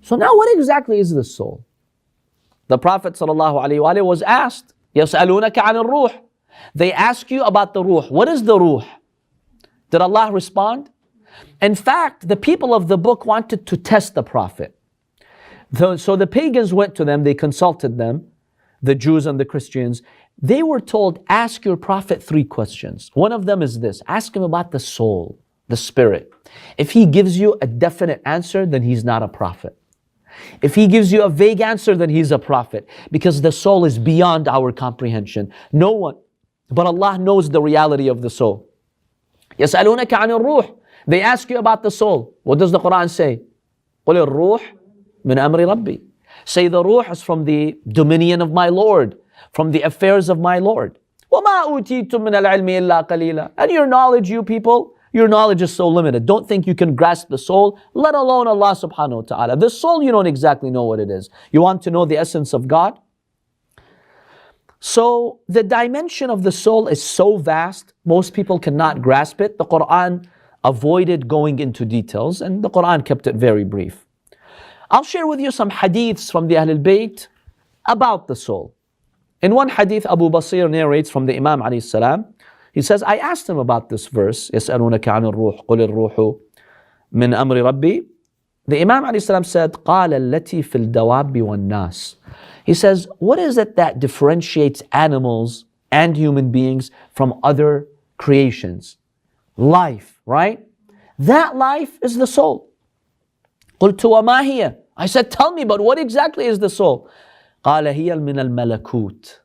So now what exactly is the soul? The Prophet ﷺ was asked, يَسْأَلُونَكَ عَنِ الرُّوحِ. They ask you about the ruh. What is the ruh? Did Allah respond? In fact, the people of the book wanted to test the Prophet. So the pagans went to them, they consulted them, the Jews and the Christians. They were told, ask your Prophet 3 questions. One of them is this: ask him about the soul, the spirit. If he gives you a definite answer, then he's not a prophet. If he gives you a vague answer, then he's a prophet. Because the soul is beyond our comprehension. No one but Allah knows the reality of the soul. يَسْأَلُونَكَ عَنِ الرُّوحِ. They ask you about the soul. What does the Quran say? قُلِ الرُّوحِ مِنْ أَمْرِ رَبِّي. Say the ruh is from the dominion of my Lord, from the affairs of my Lord. وَمَا أُوتِيتُم مِّنَ الْعِلْمِ إِلَّا قَلِيلًا. And your knowledge, you people, your knowledge is so limited. Don't think you can grasp the soul, let alone Allah subhanahu wa ta'ala. The soul, you don't exactly know what it is. You want to know the essence of God? So the dimension of the soul is so vast, most people cannot grasp it. The Quran avoided going into details, and the Quran kept it very brief. I'll share with you some hadiths from the Ahlul Bayt about the soul. In one hadith, Abu Basir narrates from the Imam Ali salam. He says, I asked him about this verse, يَسْأَلُونَكَ عَنِ الرُّوحِ قُلِ الرُّوحُ مِنْ أَمْرِ رَبِّي. The Imam Ali salam said, قَالَ الَّتِي فِي الدَّوَابِ وَالنَّاسِ. He says, what is it that differentiates animals and human beings from other creations? Life, right? That life is the soul. قُلْتُ وَمَا هِيَ. I said, tell me, but what exactly is the soul? قَالَ هِيَ مِنَ الْمَلَكُوتِ.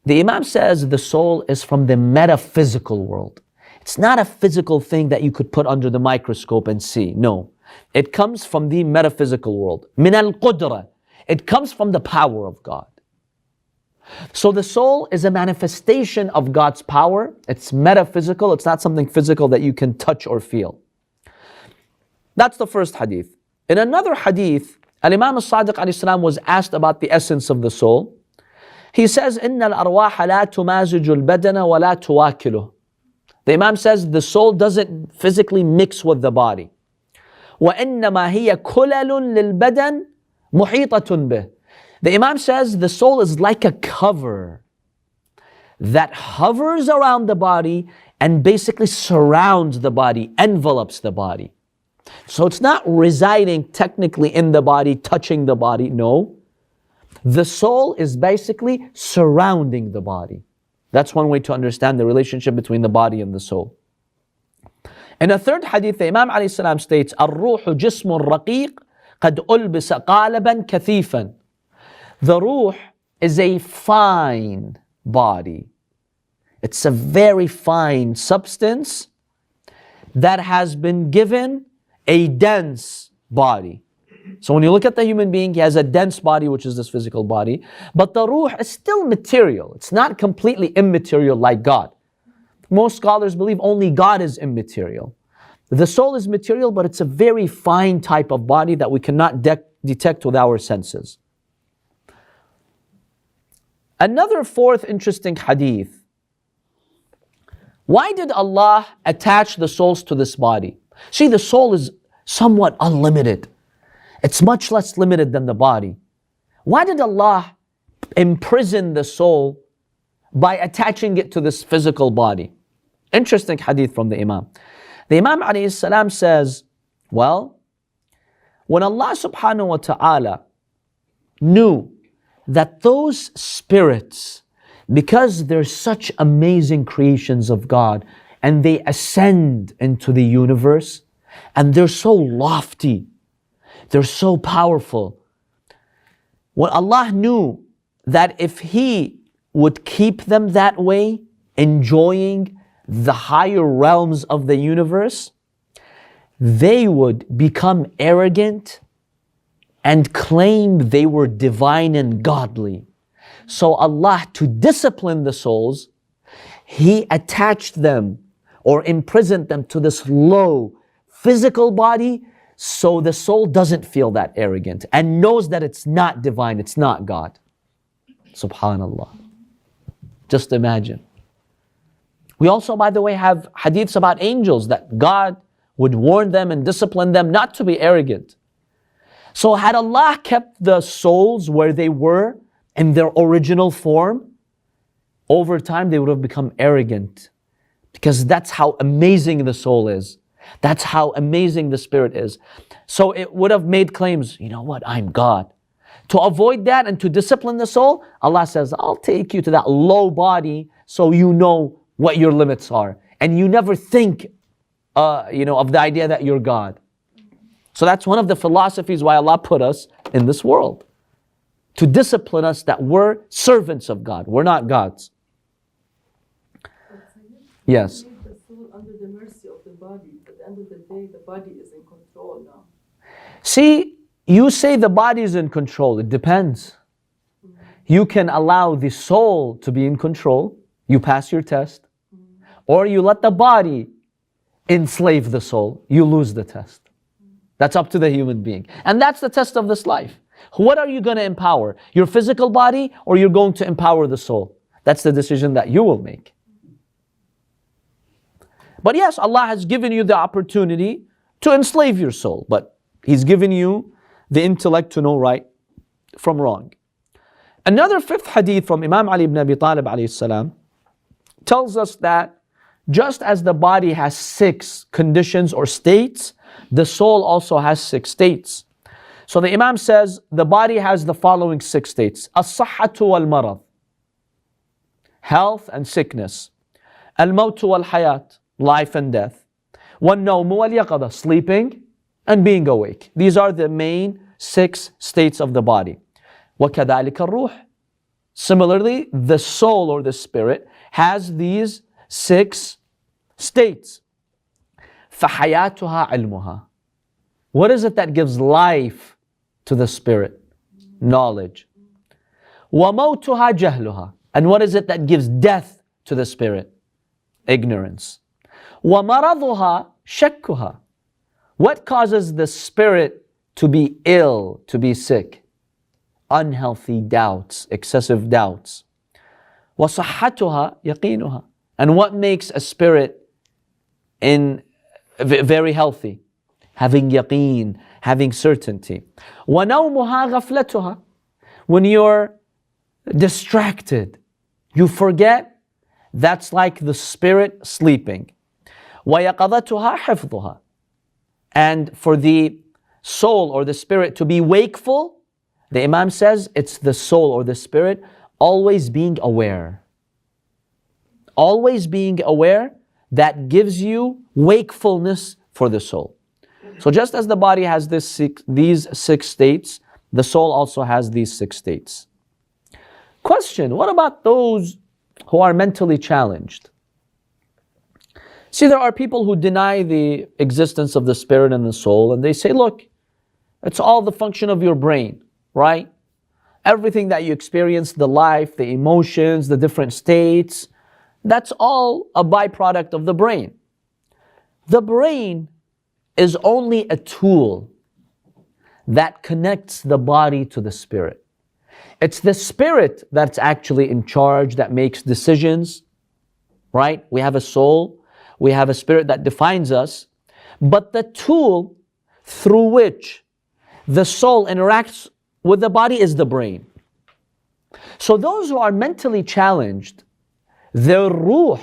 The Imam says the soul is from the metaphysical world. It's not a physical thing that you could put under the microscope and see. No. It comes from the metaphysical world. مِنَ الْقُدْرَةِ. It comes from the power of God. So the soul is a manifestation of God's power. It's metaphysical. It's not something physical that you can touch or feel. That's the first hadith. In another hadith, al-Imam al-Sadiq alayhi salam was asked about the essence of the soul. He says, إِنَّ الْأَرْوَاحَ لَا تُمَازِجُ الْبَدَنَ وَلَا تُوَاكِلُهُ. The Imam says the soul doesn't physically mix with the body. وَإِنَّمَا هِيَ كُلَلٌ لِلْبَدَنِ مُحِيطَةٌ بِهِ. The Imam says the soul is like a cover that hovers around the body and basically surrounds the body, envelops the body. So it's not residing technically in the body, touching the body, no. The soul is basically surrounding the body. That's one way to understand the relationship between the body and the soul. In a third hadith, the Imam alayhi salam states, الروح جسم رقيق قد ألبس قالبا كثيفا. The ruh is a fine body. It's a very fine substance that has been given a dense body. So when you look at the human being, he has a dense body, which is this physical body, but the ruh is still material. It's not completely immaterial like God. Most scholars believe only God is immaterial. The soul is material, but it's a very fine type of body that we cannot detect with our senses. Another fourth interesting hadith. Why did Allah attach the souls to this body? See, the soul is somewhat unlimited. It's much less limited than the body. Why did Allah imprison the soul by attaching it to this physical body? Interesting hadith from the Imam. The Imam alayhi salam says, well, when Allah subhanahu wa ta'ala knew that those spirits, because they're such amazing creations of God, and they ascend into the universe, and they're so lofty, they're so powerful. When Allah knew that if He would keep them that way, enjoying the higher realms of the universe, they would become arrogant and claim they were divine and godly. So Allah, to discipline the souls, He attached them or imprisoned them to this low physical body, so the soul doesn't feel that arrogant and knows that it's not divine, it's not God. Subhanallah. Just imagine. We also, by the way, have hadiths about angels that God would warn them and discipline them not to be arrogant. So had Allah kept the souls where they were in their original form, over time they would have become arrogant, because that's how amazing the soul is. That's how amazing the spirit is. So it would have made claims, you know what, I'm God. To avoid that and to discipline the soul, Allah says, I'll take you to that low body so you know what your limits are. And you never think of the idea that you're God. So that's one of the philosophies why Allah put us in this world. To discipline us that we're servants of God. We're not gods. Yes. The soul under the mercy of the body. At the end of the day, the body is in control now. See, you say the body is in control. It depends. You can allow the soul to be in control. You pass your test. Or you let the body enslave the soul. You lose the test. That's up to the human being. And that's the test of this life. What are you going to empower? Your physical body, or you're going to empower the soul? That's the decision that you will make. But yes, Allah has given you the opportunity to enslave your soul, but He's given you the intellect to know right from wrong. Another fifth hadith from Imam Ali ibn Abi Talib alayhi salam tells us that just as the body has 6 conditions or states, the soul also has 6 states. So the Imam says the body has the following 6 states: as-sahhatu wal-marad, health and sickness; al-mawtu wal-hayat, life and death; wan-nawmu wal-yaqadha, sleeping and being awake. These are the main 6 states of the body. وَكَذَلِكَ الرُّوحِ. Similarly, the soul or the spirit has these 6 states. فَحَيَاتُهَا عِلْمُهَا. What is it that gives life to the spirit? Knowledge. وَمَوْتُهَا جَهْلُهَا. And what is it that gives death to the spirit? Ignorance. وَمَرَضُهَا شَكُّهَا. What causes the spirit to be ill, to be sick? Unhealthy doubts, excessive doubts. وَصَحَّتُهَا يَقِينُهَا. And what makes a spirit very healthy? Having yaqeen, having certainty. وَنَوْمُهَا غَفْلَتُهَا. When you're distracted, you forget, that's like the spirit sleeping. وَيَقَظَتُهَا حِفْظُهَا. And for the soul or the spirit to be wakeful, the Imam says it's the soul or the spirit always being aware. Always being aware, that gives you wakefulness for the soul. So just as the body has these 6 states, the soul also has these 6 states. Question: what about those who are mentally challenged? See, there are people who deny the existence of the spirit and the soul, and they say, look, it's all the function of your brain, right? Everything that you experience, the life, the emotions, the different states, that's all a byproduct of the brain. The brain is only a tool that connects the body to the spirit. It's the spirit that's actually in charge, that makes decisions, right? We have a soul, we have a spirit that defines us, but the tool through which the soul interacts with the body is the brain. So those who are mentally challenged, their ruh,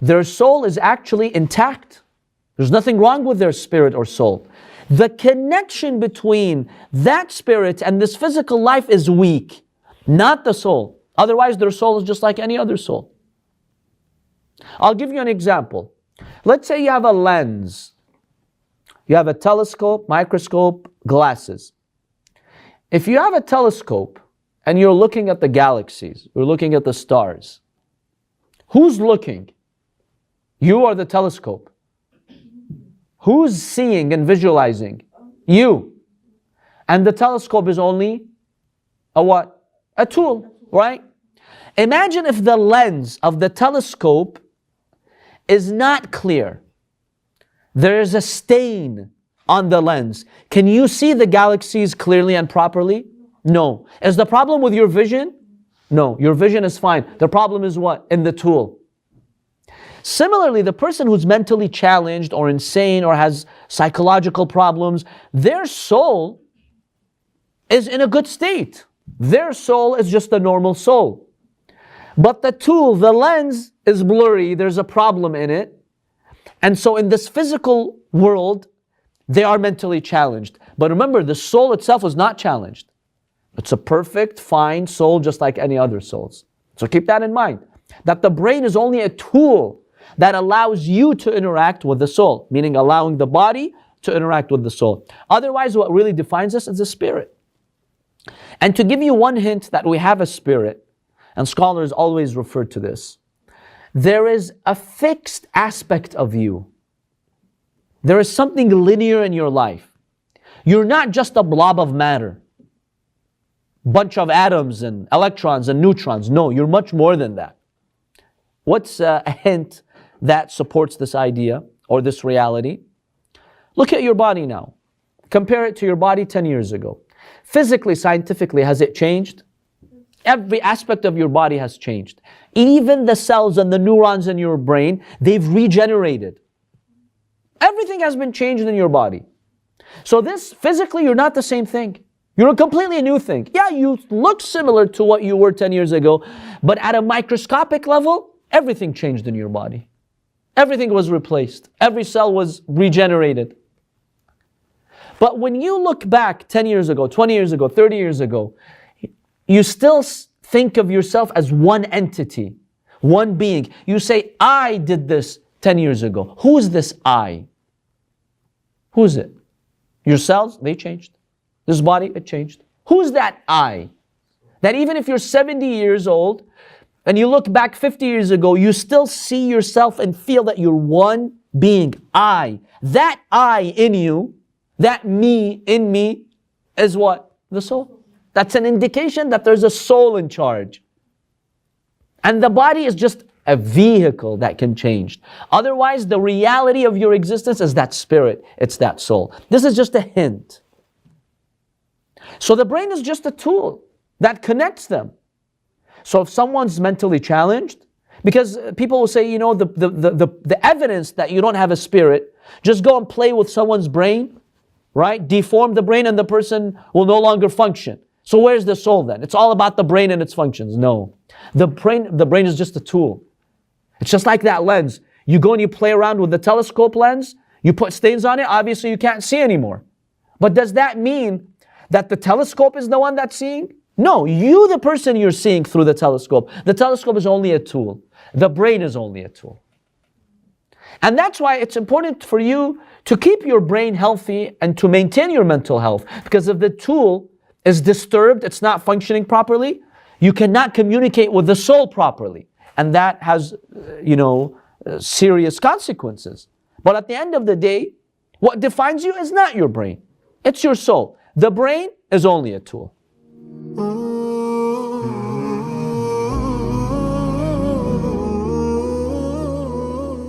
their soul is actually intact. There's nothing wrong with their spirit or soul. The connection between that spirit and this physical life is weak, not the soul. Otherwise, their soul is just like any other soul. I'll give you an example. Let's say you have a lens. You have a telescope, microscope, glasses. If you have a telescope and you're looking at the galaxies, you're looking at the stars, who's looking? You or the telescope? Who's seeing and visualizing? You. And the telescope is only a what? A tool, right? Imagine if the lens of the telescope is not clear. There is a stain on the lens. Can you see the galaxies clearly and properly? No. Is the problem with your vision? No, your vision is fine. The problem is what? In the tool. Similarly, the person who's mentally challenged or insane or has psychological problems, their soul is in a good state. Their soul is just a normal soul. But the tool, the lens, is blurry. There's a problem in it. And so in this physical world, they are mentally challenged. But remember, the soul itself is not challenged. It's a perfect, fine soul just like any other souls. So keep that in mind. That the brain is only a tool that allows you to interact with the soul. Meaning allowing the body to interact with the soul. Otherwise, what really defines us is the spirit. And to give you one hint that we have a spirit, and scholars always refer to this, there is a fixed aspect of you. There is something linear in your life. You're not just a blob of matter, bunch of atoms and electrons and neutrons. No, you're much more than that. What's a hint that supports this idea or this reality? Look at your body now. Compare it to your body 10 years ago. Physically, scientifically, has it changed? Every aspect of your body has changed. Even the cells and the neurons in your brain, they've regenerated. Everything has been changed in your body. So this, physically, you're not the same thing. You're a completely new thing. Yeah, you look similar to what you were 10 years ago, but at a microscopic level, everything changed in your body. Everything was replaced. Every cell was regenerated. But when you look back 10 years ago, 20 years ago, 30 years ago, you still think of yourself as one entity, one being. You say, I did this 10 years ago. Who's this I? Who's it? Your cells, they changed. This body, it changed. Who's that I? That even if you're 70 years old and you look back 50 years ago, you still see yourself and feel that you're one being, I. That I in you, that me in me is what? The soul. That's an indication that there's a soul in charge. And the body is just a vehicle that can change. Otherwise, the reality of your existence is that spirit. It's that soul. This is just a hint. So the brain is just a tool that connects them. So if someone's mentally challenged, because people will say, you know, the evidence that you don't have a spirit, just go and play with someone's brain, right? Deform the brain and the person will no longer function. So where's the soul then? It's all about the brain and its functions. No. The brain is just a tool. It's just like that lens. You go and you play around with the telescope lens, you put stains on it, obviously you can't see anymore. But does that mean that the telescope is the one that's seeing? No, you, the person, you're seeing through the telescope. The telescope is only a tool. The brain is only a tool. And that's why it's important for you to keep your brain healthy and to maintain your mental health. Because if the tool is disturbed, it's not functioning properly, you cannot communicate with the soul properly. And that has, serious consequences. But at the end of the day, what defines you is not your brain. It's your soul. The brain is only a tool.